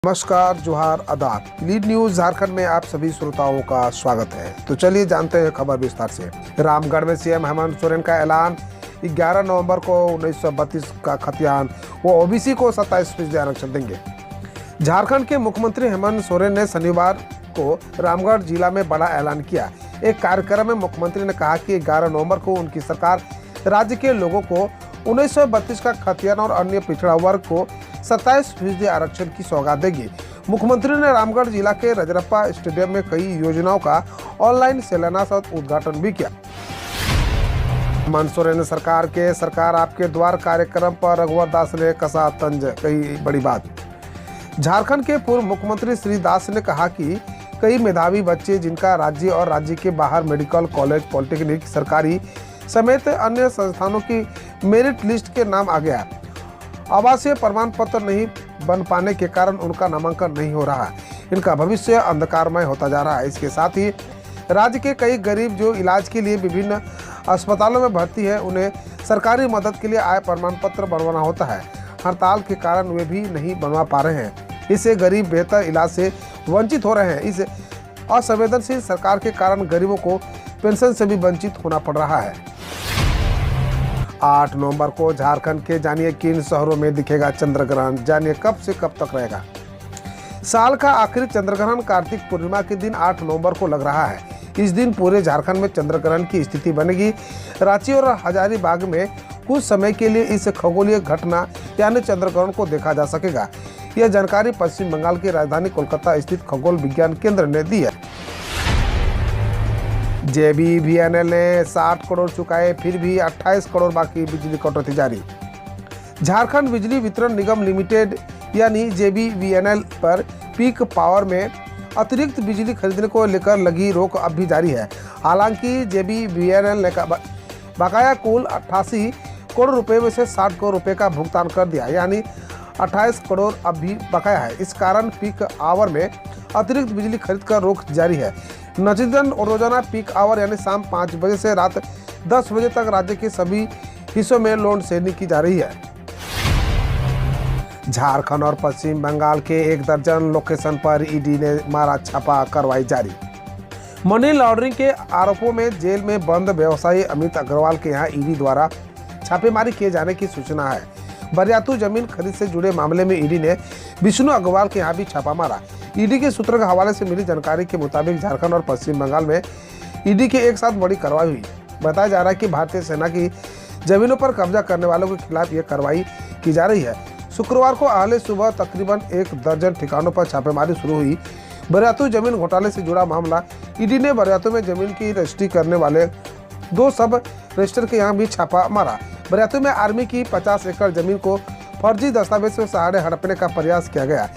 नमस्कार, जोहार, आदाब। लीड न्यूज झारखंड में आप सभी श्रोताओं का स्वागत है। तो चलिए जानते हैं खबर विस्तार से। रामगढ़ में सीएम हेमंत सोरेन का ऐलान, 11 नवंबर को 1932 का खतियान, वो ओबीसी को 27% आरक्षण देंगे। झारखंड के मुख्यमंत्री हेमंत सोरेन ने शनिवार को रामगढ़ जिला में बड़ा ऐलान किया। एक कार्यक्रम में मुख्यमंत्री ने कहा कि 11 नवंबर को उनकी सरकार राज्य के लोगों को 1932 का खतियान और अन्य पिछड़ा वर्ग को 27% आरक्षण की सौगात देगी। मुख्यमंत्री ने रामगढ़ जिला के रजरप्पा स्टेडियम में कई योजनाओं का ऑनलाइन शिलान्यास और उद्घाटन भी किया। हेमंत सोरेन सरकार के सरकार आपके द्वार कार्यक्रम पर रघुवर दास ने कसा तंज, कही बड़ी बात। झारखंड के पूर्व मुख्यमंत्री श्री दास ने कहा कि कई मेधावी बच्चे जिनका राज्य और राज्य के बाहर मेडिकल कॉलेज, पॉलिटेक्निक, सरकारी समेत अन्य संस्थानों की मेरिट लिस्ट के नाम आ गया, आवासीय प्रमाण पत्र नहीं बन पाने के कारण उनका नामांकन नहीं हो रहा है। इनका भविष्य अंधकारमय होता जा रहा है। इसके साथ ही राज्य के कई गरीब जो इलाज के लिए विभिन्न अस्पतालों में भर्ती है, उन्हें सरकारी मदद के लिए आय प्रमाण पत्र बनवाना होता है। हड़ताल के कारण वे भी नहीं बनवा पा रहे हैं। इससे गरीब बेहतर इलाज से वंचित हो रहे हैं। इस असंवेदनशील सरकार के कारण गरीबों को पेंशन से भी वंचित होना पड़ रहा है। 8 नवंबर को झारखंड के जानिए किन शहरों में दिखेगा चंद्र ग्रहण, जानिए कब से कब तक रहेगा। साल का आखिरी चंद्र ग्रहण कार्तिक पूर्णिमा के दिन 8 नवंबर को लग रहा है। इस दिन पूरे झारखंड में चंद्र ग्रहण की स्थिति बनेगी। रांची और हजारीबाग में कुछ समय के लिए इस खगोलीय घटना यानी चंद्र ग्रहण को देखा जा सकेगा। यह जानकारी पश्चिम बंगाल की राजधानी कोलकाता स्थित खगोल विज्ञान केंद्र ने दी है। JBVNL ने 60 करोड़ चुकाए, फिर भी 28 करोड़ बाकी, बिजली कटौती जारी। झारखंड बिजली वितरण निगम लिमिटेड यानी JBVNL पर पीक पावर में अतिरिक्त बिजली खरीदने को लेकर लगी रोक अब भी जारी है। हालांकि JBVNL ने बकाया कुल 88 करोड़ रुपए में से 60 करोड़ रुपए का भुगतान कर दिया, यानी 28 करोड़ अब भी बकाया है। इस कारण पीक आवर में अतिरिक्त बिजली खरीद कर रोक जारी है। नतीजतन रोजाना पीक आवर यानी शाम 5 बजे से रात 10 बजे तक राज्य के सभी हिस्सों में लोड शेडिंग की जा रही है। झारखंड और पश्चिम बंगाल के 1 दर्जन लोकेशन पर ईडी ने मारा छापा, कार्रवाई जारी। मनी लॉन्ड्रिंग के आरोपों में जेल में बंद व्यवसायी अमित अग्रवाल के यहाँ ईडी द्वारा छापेमारी किए जाने की सूचना है। बरियातू जमीन खरीद से जुड़े मामले में ईडी ने विष्णु अग्रवाल के यहाँ भी छापा मारा। ईडी के सूत्रों के हवाले से मिली जानकारी के मुताबिक झारखंड और पश्चिम बंगाल में ईडी के एक साथ बड़ी कार्रवाई हुई। बताया जा रहा है कि भारतीय सेना की जमीनों पर कब्जा करने वालों के खिलाफ यह कार्रवाई की जा रही है। शुक्रवार को अहले सुबह तकरीबन 1 दर्जन ठिकानों पर छापेमारी शुरू हुई। बरियातू जमीन घोटाले से जुड़ा मामला, ईडी ने बरियातू में जमीन की रजिस्ट्री करने वाले 2 सब रजिस्टर के यहाँ भी छापा मारा। बरियातू में आर्मी की 50 एकड़ जमीन को फर्जी दस्तावेज के सहारे हड़पने का प्रयास किया गया।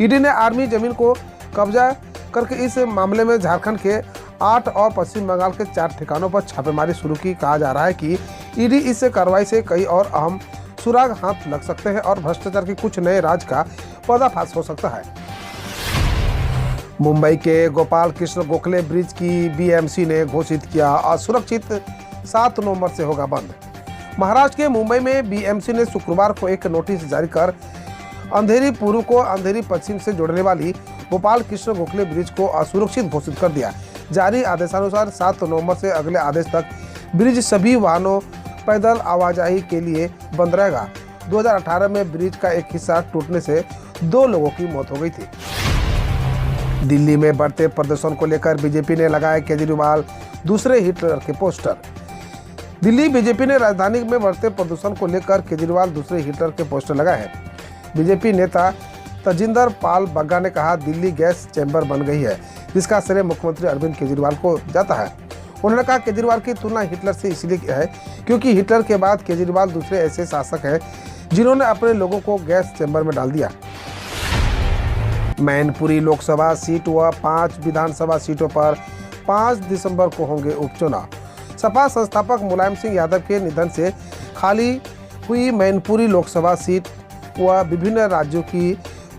ईडी ने आर्मी जमीन को कब्जा करके इस मामले में झारखंड के 8 और पश्चिम बंगाल के 4 ठिकानों पर छापेमारी शुरू की। कहा जा रहा है कि ईडी इस कार्रवाई से कई और अहम सुराग हाथ लग सकते हैं और भ्रष्टाचार के कुछ नए राज का पर्दाफाश हो सकता है। मुंबई के गोपाल कृष्ण गोखले ब्रिज की BMC ने घोषित किया असुरक्षित, 7 नवंबर से होगा बंद। महाराष्ट्र के मुंबई में BMC ने शुक्रवार को एक नोटिस जारी कर अंधेरी पूर्व को अंधेरी पश्चिम से जोड़ने वाली गोपाल कृष्ण गोखले ब्रिज को असुरक्षित घोषित कर दिया। जारी आदेशानुसार 7 नवंबर से अगले आदेश तक ब्रिज सभी वाहनों पैदल आवाजाही के लिए बंद रहेगा। 2018 में ब्रिज का एक हिस्सा टूटने से 2 लोगों की मौत हो गई थी। दिल्ली में बढ़ते प्रदूषण को लेकर बीजेपी ने लगाए केजरीवाल दूसरे हिटलर के पोस्टर। दिल्ली बीजेपी ने राजधानी में बढ़ते प्रदूषण को लेकर केजरीवाल दूसरे हिटलर के पोस्टर लगाए हैं। बीजेपी नेता तजिंदर पाल बग्गा ने कहा, दिल्ली गैस चैम्बर बन गई है, जिसका श्रेय मुख्यमंत्री अरविंद केजरीवाल को जाता है। उन्होंने कहा, केजरीवाल की तुलना हिटलर से इसलिए है क्योंकि हिटलर के बाद केजरीवाल दूसरे ऐसे शासक हैं जिन्होंने अपने लोगों को गैस चैम्बर में डाल दिया। मैनपुरी लोकसभा सीट व 5 विधानसभा सीटों पर 5 दिसंबर को होंगे उपचुनाव। सपा संस्थापक मुलायम सिंह यादव के निधन से खाली हुई मैनपुरी लोकसभा सीट व विभिन्न राज्यों की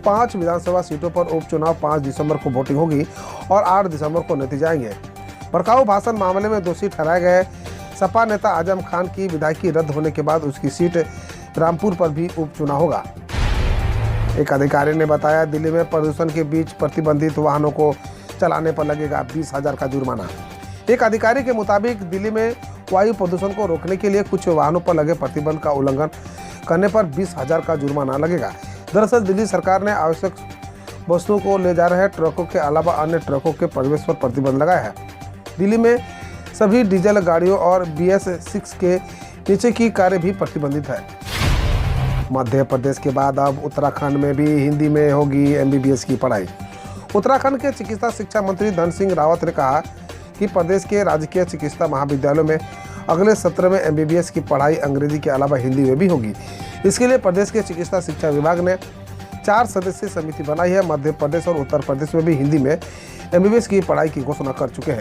5 विधानसभा सीटों पर उपचुनाव 5 दिसंबर को वोटिंग होगी और 8 दिसंबर को नतीजे आएंगे। भड़काऊ भाषण मामले में दोषी ठहराए गए सपा नेता आजम खान की विधायकी रद्द होने के बाद उसकी सीट रामपुर पर भी उपचुनाव होगा। एक अधिकारी ने बताया, दिल्ली में प्रदूषण के बीच प्रतिबंधित वाहनों को चलाने पर लगेगा 20,000 का जुर्माना। एक अधिकारी के मुताबिक दिल्ली में वायु प्रदूषण को रोकने के लिए कुछ वाहनों पर लगे प्रतिबंध का उल्लंघन करने पर 20,000 का जुर्माना लगेगा। दरअसल दिल्ली सरकार ने आवश्यक वस्तुओं को ले जा रहे ट्रकों के अलावा अन्य ट्रकों के प्रवेश पर प्रतिबंध लगाया है। दिल्ली में सभी डीजल गाड़ियों और BS6 के नीचे की कारें भी प्रतिबंधित है। मध्य प्रदेश के बाद अब उत्तराखंड में भी हिंदी में होगी MBBS की पढ़ाई। उत्तराखंड के चिकित्सा शिक्षा मंत्री धन सिंह रावत ने कहा कि प्रदेश के राजकीय चिकित्सा महाविद्यालयों में अगले सत्र में MBBS की पढ़ाई अंग्रेजी के अलावा हिंदी में भी होगी। इसके लिए प्रदेश के चिकित्सा शिक्षा विभाग ने 4 सदस्यीय समिति बनाई है। मध्य प्रदेश और उत्तर प्रदेश में भी हिंदी में MBBS की पढ़ाई की घोषणा कर चुके हैं।